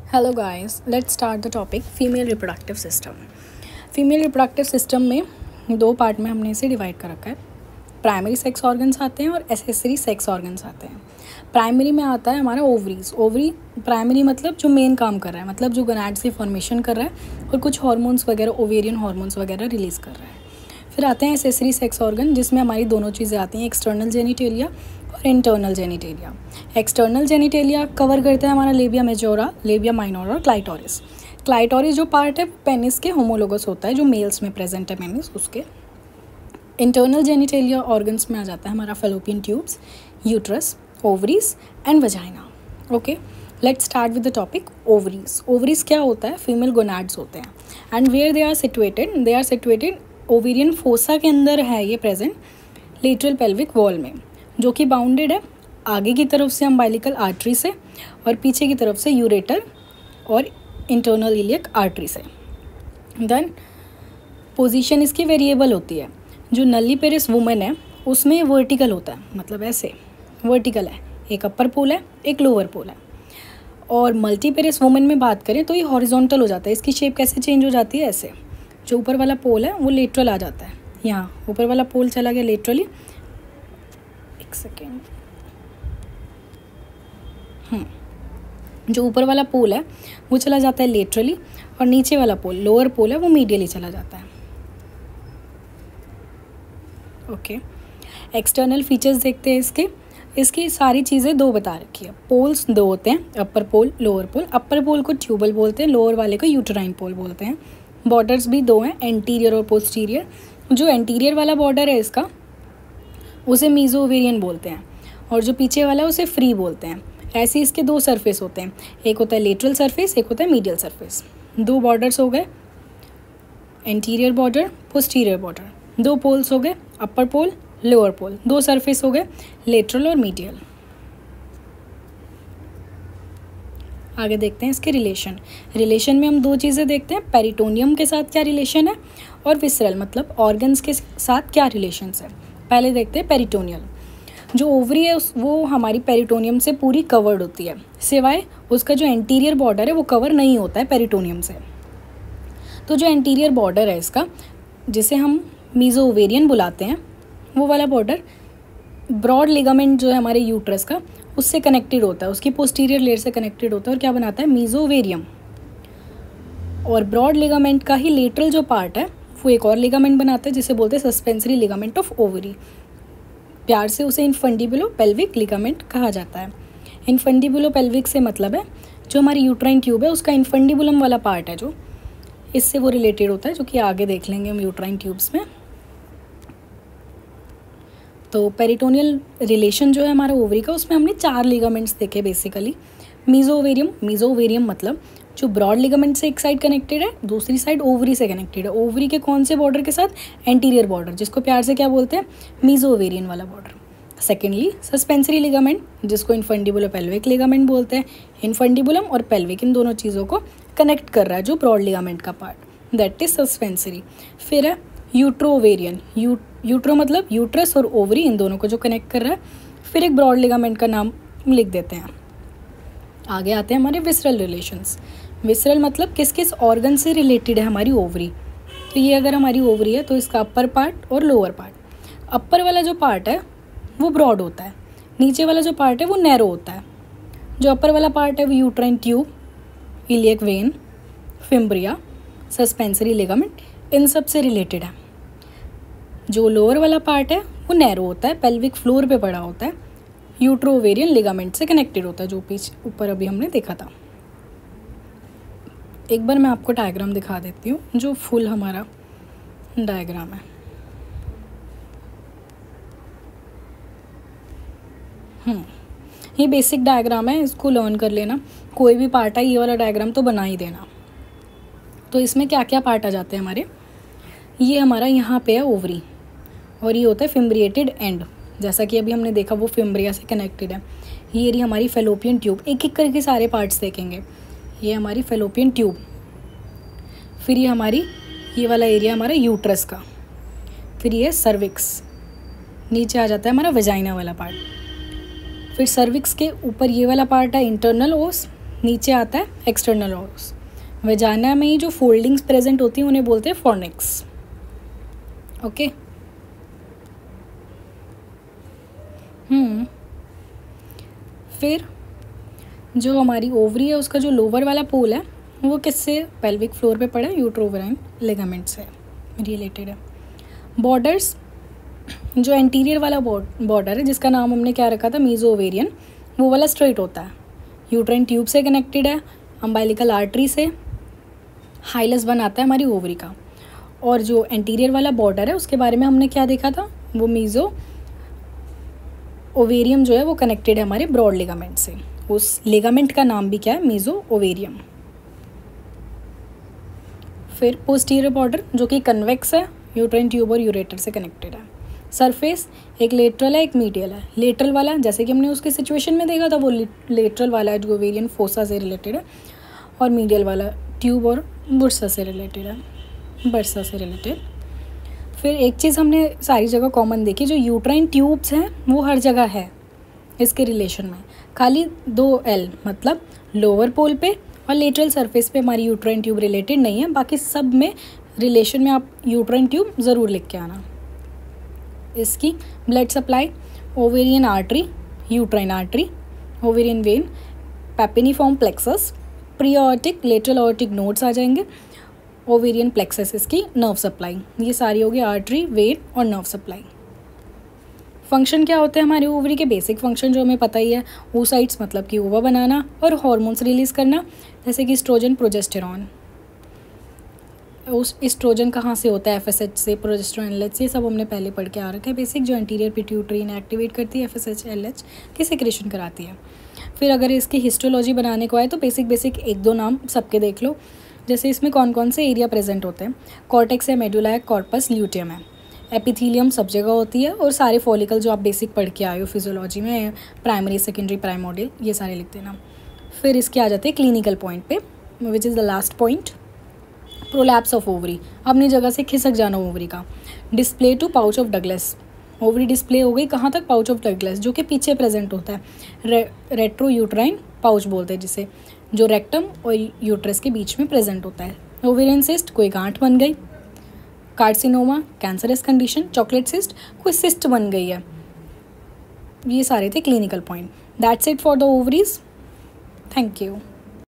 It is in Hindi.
Hello guys, let's start the topic female reproductive system. Female reproductive system में दो पार्ट में हमने इसे डिवाइड कर रखा है। प्राइमरी सेक्स ऑर्गन्स आते हैं और एसेसरी सेक्स ऑर्गन्स आते हैं। प्राइमरी में आता है हमारा ओवरीज। ओवरी प्राइमरी मतलब जो मेन काम कर रहा है, मतलब जो गोनैड्स की फॉर्मेशन कर रहा है और कुछ हार्मोन्स वगैरह, ओवेरियन हार्मोन्स वगैरह रिलीज़ कर रहा है। फिर आते हैं एसेसरी सेक्स ऑर्गन, जिसमें हमारी दोनों चीज़ें आती हैं, एक्सटर्नल जेनिटेलिया और internal genitalia. External genitalia cover करता है हमारा लेबिया मेजोरा, लेबिया माइनोरा और क्लाइटोरिस। क्लाइटोरिस जो पार्ट है पेनिस के होमोलोगस होता है, जो मेल्स में प्रेजेंट है पेनिस उसके। इंटरनल जेनिटेलिया ऑर्गन्स में आ जाता है हमारा fallopian tubes, uterus, ovaries and vagina. Okay, let's start with the topic ovaries. Ovaries क्या होता है? फीमेल गोनैड्स होते हैं and where they are situated ovarian fossa के अंदर है ये प्रेजेंट, लेटरल पेल्विक वॉल में, जो कि बाउंडेड है आगे की तरफ से अम्बाइलिकल आर्टरी से और पीछे की तरफ से यूरेटर और इंटरनल इलियक आर्टरी से। देन पोजीशन इसकी वेरिएबल होती है। जो नल्लीपेरिस वुमेन है उसमें वर्टिकल होता है, मतलब ऐसे वर्टिकल है, एक अपर पोल है एक लोअर पोल है। और मल्टीपेरिस वुमेन में बात करें तो ये हॉरिजॉन्टल हो जाता है। इसकी शेप कैसे चेंज हो जाती है? ऐसे, जो ऊपर वाला पोल है वो लेटरल आ जाता है, यहाँ ऊपर वाला पोल चला गया लेटरली, एक सेकेंड, जो ऊपर वाला पोल है वो चला जाता है लेटरली और नीचे वाला पोल, लोअर पोल है, वो मीडियली चला जाता है। ओके, एक्सटर्नल फीचर्स देखते हैं इसकी सारी चीज़ें दो बता रखी है। पोल्स दो होते हैं, अपर पोल लोअर पोल। अपर पोल को ट्यूबल बोलते हैं, लोअर वाले को यूटेराइन पोल बोलते हैं। बॉर्डर्स भी दो हैं, एंटीरियर और पोस्टीरियर। जो एंटीरियर वाला बॉर्डर है इसका उसे मीजोवेरियन बोलते हैं और जो पीछे वाला है उसे फ्री बोलते हैं। ऐसे इसके दो सरफेस होते हैं, एक होता है लेटरल सरफेस, एक होता है मीडियल सरफेस। दो बॉर्डर्स हो गए, एंटीरियर बॉर्डर पोस्टीरियर बॉर्डर। दो पोल्स हो गए, अपर पोल लोअर पोल। दो सरफेस हो गए, लेटरल और मीडियल। आगे देखते हैं इसके रिलेशन में हम दो चीज़ें देखते हैं, पेरिटोनियम के साथ क्या रिलेशन है और विसरल मतलब ऑर्गन्स के साथ क्या रिलेशन है। पहले देखते हैं पेरिटोनियल। जो ओवरी है वो हमारी पेरिटोनियम से पूरी कवर्ड होती है, सिवाय उसका जो एंटीरियर बॉर्डर है वो कवर नहीं होता है पेरिटोनियम से। तो जो एंटीरियर बॉर्डर है इसका, जिसे हम मीजोवेरियन बुलाते हैं, वो वाला बॉर्डर ब्रॉड लिगामेंट जो है हमारे यूट्रस का उससे कनेक्टेड होता है, उसकी पोस्टीरियर लेयर से कनेक्टेड होता है और क्या बनाता है? मीजोवेरियम। और ब्रॉड लिगामेंट का ही लेटरल जो पार्ट है वो एक और लिगामेंट बनाता है, जिसे बोलते हैं सस्पेंसरी लिगामेंट ऑफ ओवरी। प्यार से उसे इनफंडिबुलो पेल्विक लिगामेंट कहा जाता है। इनफंडिबुलो पेल्विक से मतलब है जो हमारी यूट्राइन ट्यूब है उसका इनफंडिबुलम वाला पार्ट है, जो इससे वो रिलेटेड होता है, जो कि आगे देख लेंगे हम यूट्राइन ट्यूब्स में। तो पेरिटोनियल रिलेशन जो है हमारा ओवरी का, उसमें हमने 4 लिगामेंट्स देखे बेसिकली। मीजोवेरियम मतलब जो ब्रॉड लिगामेंट से एक साइड कनेक्टेड है, दूसरी साइड ओवरी से कनेक्टेड है। ओवरी के कौन से बॉर्डर के साथ? एंटीरियर बॉर्डर, जिसको प्यार से क्या बोलते हैं? मीजोवेरियन वाला बॉर्डर। सेकेंडली सस्पेंसरी लिगामेंट, जिसको इनफंडिबुलो पेल्विक लिगामेंट बोलते हैं। इनफंडिबुलम और पेल्विक इन दोनों चीज़ों को कनेक्ट कर रहा है जो ब्रॉड लिगामेंट का पार्ट, दैट इज सस्पेंसरी। फिर है यूट्रोवेरियन, यूट्रो मतलब यूट्रस और ओवरी, इन दोनों को जो कनेक्ट कर रहा है। फिर एक ब्रॉड लिगामेंट का नाम लिख देते हैं। आगे आते हैं हमारे विसरल रिलेशंस। विसरल मतलब किस किस ऑर्गन से रिलेटेड है हमारी ओवरी। तो ये अगर हमारी ओवरी है तो इसका अपर पार्ट और लोअर पार्ट। अपर वाला जो पार्ट है वो ब्रॉड होता है, नीचे वाला जो पार्ट है वो नैरो होता है। जो अपर वाला पार्ट है वो uterine tube, iliac vein, fimbria, suspensory ligament, इन सब से रिलेटेड है। जो लोअर वाला पार्ट है वो नैरो होता है, पेल्विक फ्लोर पे पड़ा होता है, यूट्रोवेरियन लिगामेंट से कनेक्टेड होता है, जो पीछे ऊपर अभी हमने देखा था। एक बार मैं आपको डायग्राम दिखा देती हूँ, जो फुल हमारा डायग्राम है। ये बेसिक डायग्राम है, इसको लर्न कर लेना। कोई भी पार्ट है ये वाला डायग्राम तो बना ही देना। तो इसमें क्या क्या पार्ट आ जाते हैं हमारे? ये हमारा यहाँ पे है ओवरी और ये होता है फिम्ब्रिएटेड एंड, जैसा कि अभी हमने देखा वो फिम्ब्रिया से कनेक्टेड है। ये रही हमारी फेलोपियन ट्यूब, एक एक करके सारे पार्ट्स देखेंगे। ये हमारी फेलोपियन ट्यूब, फिर ये वाला एरिया हमारा यूट्रस का, फिर ये सर्विक्स, नीचे आ जाता है हमारा वजाइना वाला पार्ट। फिर सर्विक्स के ऊपर ये वाला पार्ट है इंटरनल ओस, नीचे आता है एक्सटर्नल ओरस। वेजाइना में ही जो फोल्डिंग्स प्रेजेंट होती हैं उन्हें बोलते हैं फॉर्निक्स। ओके। फिर जो हमारी ओवरी है उसका जो लोअर वाला पोल है वो किससे पेल्विक फ्लोर पे पड़ा है, यूट्रोवराइन लिगामेंट से रिलेटेड है। बॉर्डर्स, जो एंटीरियर वाला बॉर्डर है जिसका नाम हमने क्या रखा था, मीजो ओवेरियन, वो वाला स्ट्रेट होता है, यूट्राइन ट्यूब से कनेक्टेड है, अम्बाइलिकल आर्टरी से। हाइलस बन आता है हमारी ओवरी का। और जो एंटीरियर वाला बॉर्डर है उसके बारे में हमने क्या देखा था, वो मीजो ओवेरियम जो है वो कनेक्टेड है हमारे ब्रॉड लिगामेंट से। उस लिगामेंट का नाम भी क्या है, मीजो ओवेरियम। फिर पोस्टीरियर बॉर्डर जो कि कन्वेक्स है, यूट्राइन ट्यूब और यूरेटर से कनेक्टेड है। सरफेस एक लेटरल है एक मीडियल है। लेटरल वाला जैसे कि हमने उसके सिचुएशन में देखा था वो लेटरल वाला है जो ओवेरियन फोसा से रिलेटेड है, और मीडियल वाला ट्यूब और बुर्सा से रिलेटेड है, बर्सा से रिलेटेड। फिर एक चीज़ हमने सारी जगह कॉमन देखी, जो यूट्राइन ट्यूब्स हैं वो हर जगह है इसके रिलेशन में, खाली 2L मतलब लोअर पोल पे और लेटरल सरफेस पे हमारी यूट्राइन ट्यूब रिलेटेड नहीं है। बाकी सब में रिलेशन में आप यूट्राइन ट्यूब ज़रूर लिख के आना। इसकी blood supply, ovarian artery, uterine artery, ovarian vein, pampiniform plexus, pre aortic lateral aortic nodes आ जाएंगे, ओवेरियन प्लेक्सस इसकी नर्व सप्लाई। ये सारी होगी आर्टरी, वेन और नर्व सप्लाई। फंक्शन क्या होते हैं हमारे ओवरी के, बेसिक फंक्शन जो हमें पता ही है, oocytes मतलब कि ओवा बनाना और हार्मोन्स रिलीज़ करना, जैसे कि एस्ट्रोजन, प्रोजेस्टेरॉन। उस एस्ट्रोजन कहाँ से होता है, FSH से, प्रोजेस्टेरॉन LH, ये सब हमने पहले पढ़ के आ रखा है बेसिक, जो एंटीरियर पिट्यूटरी ने एक्टिवेट करती है, FSH LH की सिक्रेशन कराती है। फिर अगर इसकी हिस्टोलॉजी बनाने को आए तो बेसिक 1-2 नाम सबके देख लो। जैसे इसमें कौन कौन से एरिया प्रेजेंट होते हैं, कॉर्टेक्स है, मेडुला है, कॉर्पस ल्यूटियम है, एपिथीलियम सब जगह होती है, और सारे फॉलिकल जो आप बेसिक पढ़ के आए हो फिजियोलॉजी में, प्राइमरी सेकेंडरी प्राइमोडियल, ये सारे लिख देना। फिर इसके आ जाते हैं क्लिनिकल पॉइंट पे, which is the last point, prolapse of ovary, अपनी जगह से खिसक जाना ओवरी का। Display to pouch of Douglas, ovary display हो गई कहाँ तक, पाउच ऑफ डगलस, जो कि पीछे प्रेजेंट होता है। रेट्रो यूट्राइन पाउच बोलते हैं जिसे, जो रेक्टम और यूट्रस के बीच में प्रेजेंट होता है। ओवेरियन सिस्ट, कोई गांठ बन गई, carcinoma cancerous condition, chocolate cyst, कोई सिस्ट बन गई है। ये सारे थे clinical point. That's it for the ovaries. Thank you.